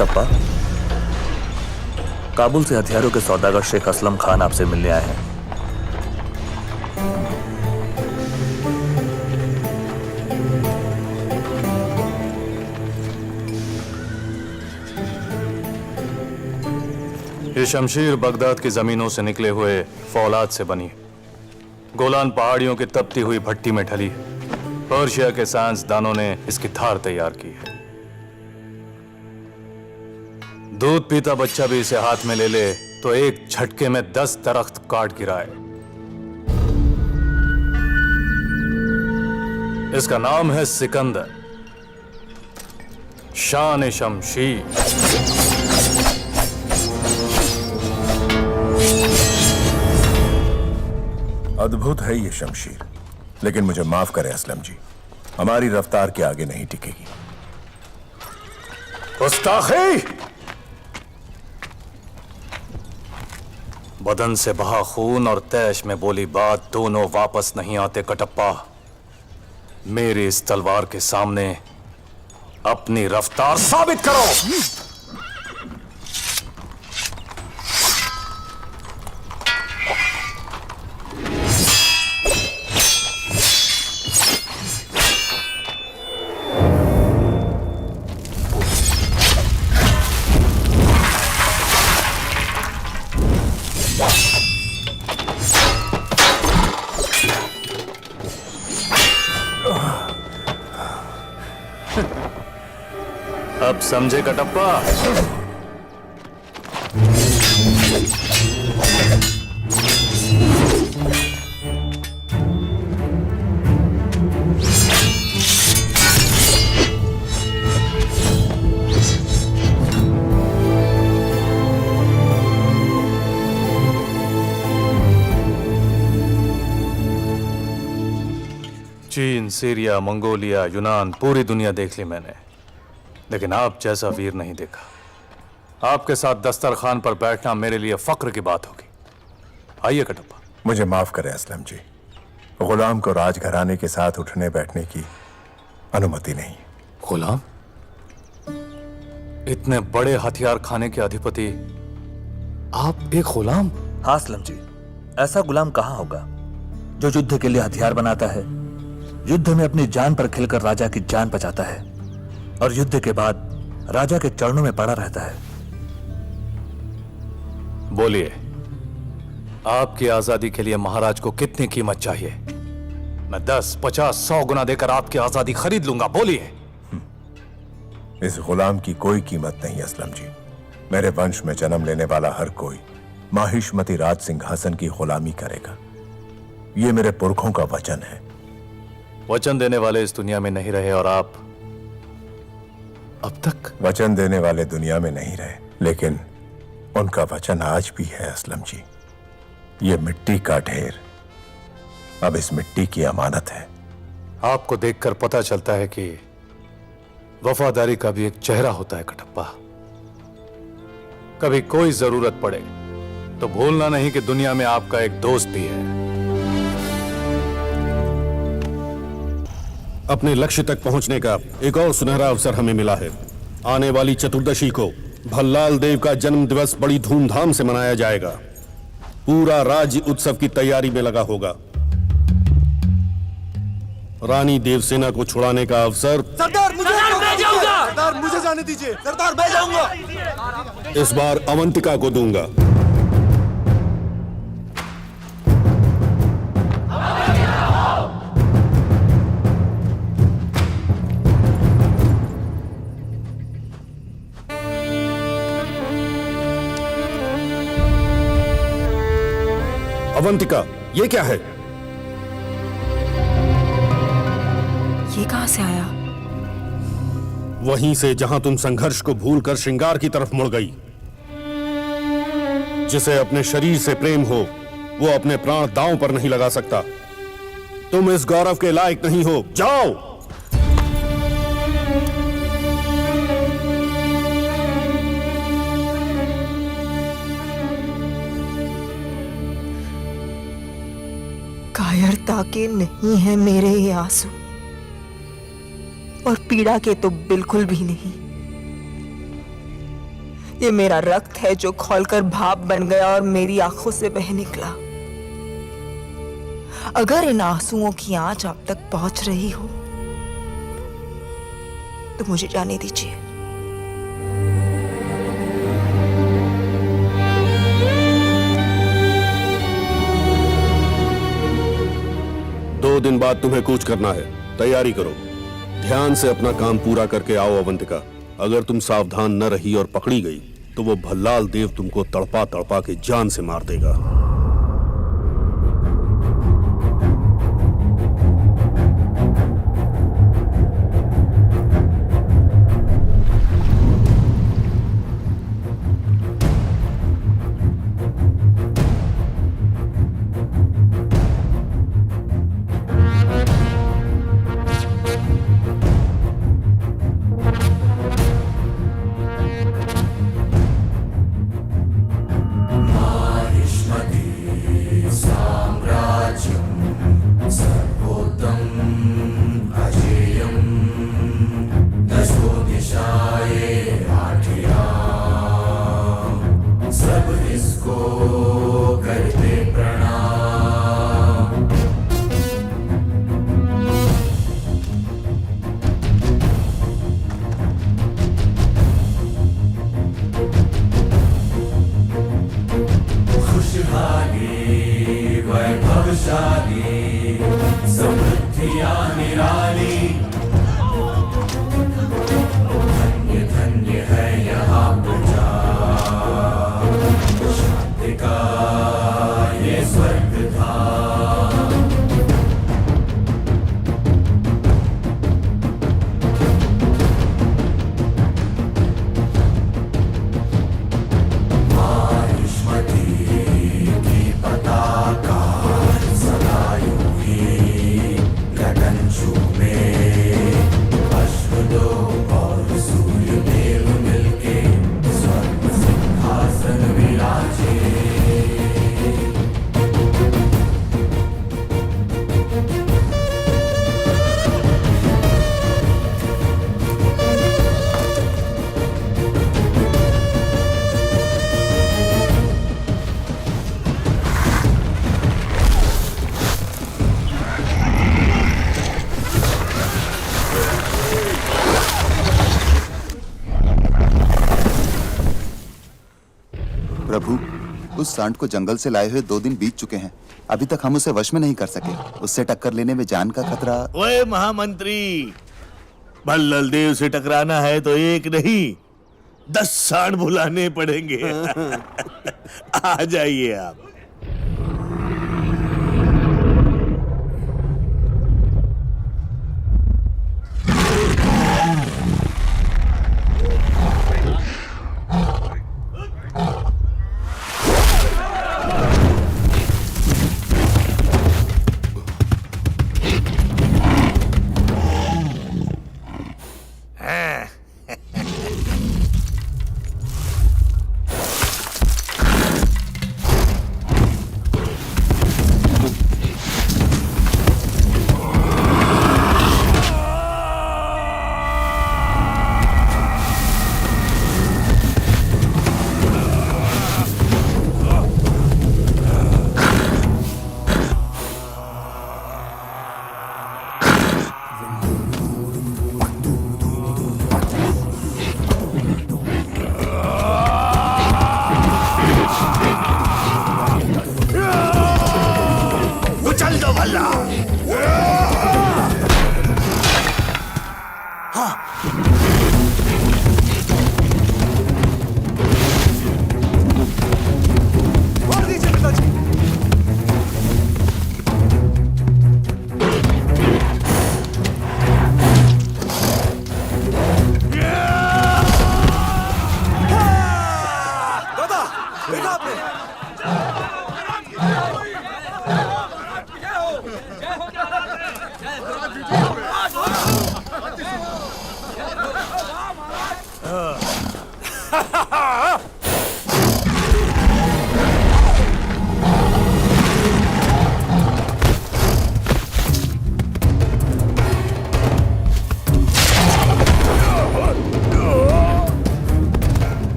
कटप्पा, काबुल से हथियारों के सौदागर शेख असलम खान आपसे मिलने आए हैं। ये शमशीर बगदाद की जमीनों से निकले हुए फौलाद से बनी, गोलान पहाड़ियों की तपती हुई भट्टी में ढली। पर्शिया के साइंसदानों ने इसकी धार तैयार की है। दूध पीता बच्चा भी इसे हाथ में ले ले तो एक झटके में 10 दरख्त काट गिराए। इसका नाम है सिकंदर, शान शमशीर। अद्भुत है ये शमशीर, लेकिन मुझे माफ करें असलम जी, हमारी रफ्तार के आगे नहीं टिकेगी। गुस्ताखी! बदन से बहा खून और तैश में बोली बात दोनों वापस नहीं आते कटप्पा। मेरी इस तलवार के सामने अपनी रफ्तार साबित करो। अब समझे कटप्पा? चीन, सीरिया, मंगोलिया, यूनान, पूरी दुनिया देख ली मैंने, लेकिन आप जैसा वीर नहीं देखा। आपके साथ दस्तरखान पर बैठना मेरे लिए फक्र की बात होगी। आइए कटप्पा। मुझे माफ करें असलम जी, गुलाम को राजघराने के साथ उठने बैठने की अनुमति नहीं। गुलाम? इतने बड़े हथियार खाने के अधिपति आप एक गुलाम? हाँ असलम जी, ऐसा गुलाम कहां होगा जो युद्ध के लिए हथियार बनाता है, युद्ध में अपनी जान पर खिलकर राजा की जान बचाता है और युद्ध के बाद राजा के चरणों में पड़ा रहता है। बोलिए, आपकी आजादी के लिए महाराज को कितनी कीमत चाहिए? मैं 10, 50, 100 गुना देकर आपकी आजादी खरीद लूंगा। बोलिए। इस गुलाम की कोई कीमत नहीं असलम जी। मेरे वंश में जन्म लेने वाला हर कोई माहिष्मती राज सिंहासन की गुलामी करेगा। ये मेरे पुरखों का वचन है। वचन देने वाले इस दुनिया में नहीं रहे और आप अब तक? वचन देने वाले दुनिया में नहीं रहे, लेकिन उनका वचन आज भी है असलम जी। ये मिट्टी का ढेर अब इस मिट्टी की अमानत है। आपको देखकर पता चलता है कि वफादारी का भी एक चेहरा होता है कटप्पा। कभी कोई जरूरत पड़े तो भूलना नहीं कि दुनिया में आपका एक दोस्त भी है। अपने लक्ष्य तक पहुंचने का एक और सुनहरा अवसर हमें मिला है। आने वाली चतुर्दशी को भल्लाल देव का जन्म दिवस बड़ी धूमधाम से मनाया जाएगा। पूरा राज्य उत्सव की तैयारी में लगा होगा। रानी देवसेना को छुड़ाने का अवसर सरदार मुझे जाने दीजिए। सरदार मैं जाऊंगा। इस बार अवंतिका को दूंगा। अवंतिका, ये क्या है? ये कहां से आया? वहीं से जहां तुम संघर्ष को भूलकर श्रृंगार की तरफ मुड़ गई। जिसे अपने शरीर से प्रेम हो वो अपने प्राण दांव पर नहीं लगा सकता। तुम इस गौरव के लायक नहीं हो। जाओ। कायरता के नहीं है मेरे ये आंसू, और पीड़ा के तो बिल्कुल भी नहीं। ये मेरा रक्त है जो खौलकर भाप बन गया और मेरी आंखों से बह निकला। अगर इन आंसुओं की आंच आप तक पहुंच रही हो तो मुझे जाने दीजिए। दो दिन बाद तुम्हें कूच करना है, तैयारी करो। ध्यान से अपना काम पूरा करके आओ अवंतिका। अगर तुम सावधान न रही और पकड़ी गई तो वो भल्लाल देव तुमको तड़पा तड़पा के जान से मार देगा। प्रभु, उस सांड को जंगल से लाए हुए 2 दिन बीत चुके हैं। अभी तक हम उसे वश में नहीं कर सके। उससे टक्कर लेने में जान का खतरा। ओए महामंत्री, भल्लाल देव से टकराना है तो एक नहीं 10 सांड बुलाने पड़ेंगे। आ जाइए आप।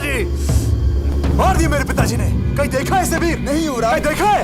पिताजी, मार दिए मेरे पिताजी ने। कहीं देखा है इसे वीर? नहीं हो रहा। कहीं देखा है?